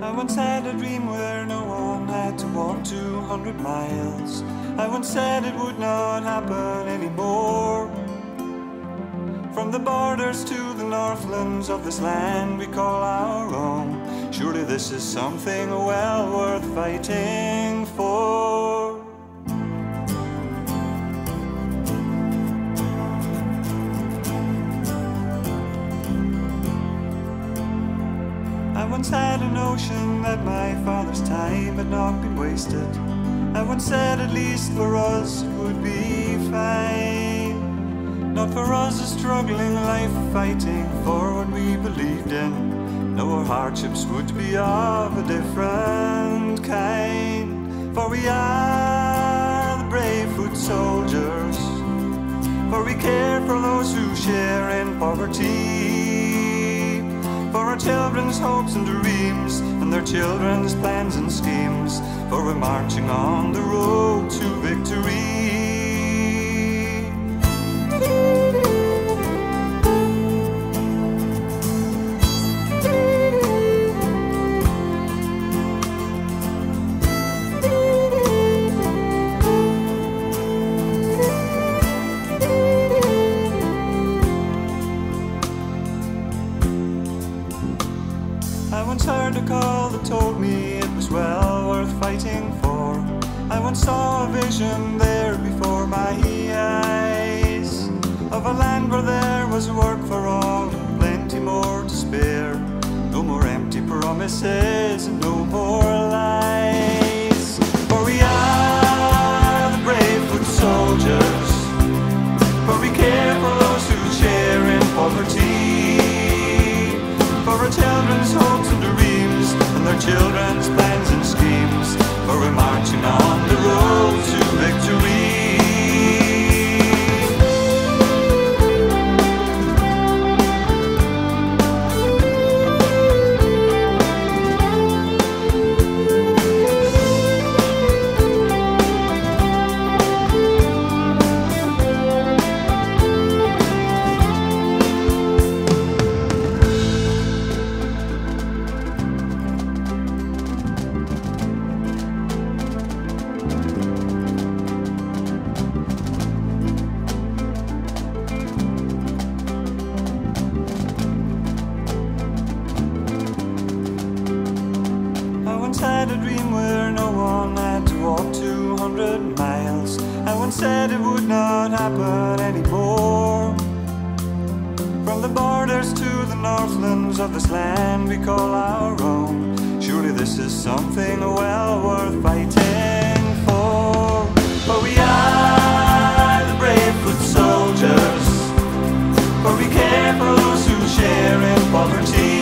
I once had a dream where no one had to walk 200 miles. I once said it would not happen anymore. From the borders to the northlands of this land we call our own. Surely this is something well worth fighting for. I once had a notion that my father's time had not been wasted. I once said at least for us it would be fine. Not for us a struggling life fighting for what we believed in. No, our hardships would be of a different kind. For we are the brave foot soldiers, for we care for those who share in poverty, for our children's hopes and dreams, and their children's plans and schemes, for we're marching on the road to victory. I once heard a call that told me it was well worth fighting for. I once saw a vision there before my eyes, of a land where there was work for all and plenty more to spare. No more empty promises and no more lies. For we are the brave foot soldiers, for we care for those who share in poverty, for our children's hopes and dreams, and their children's plans and schemes, for we're marching on the road to victory. I once had a dream where no one had to walk 200 miles. I once said it would not happen anymore. From the borders to the northlands of this land we call our own. Surely this is something well worth fighting for. For we are the brave foot soldiers, for we care for those who share in poverty,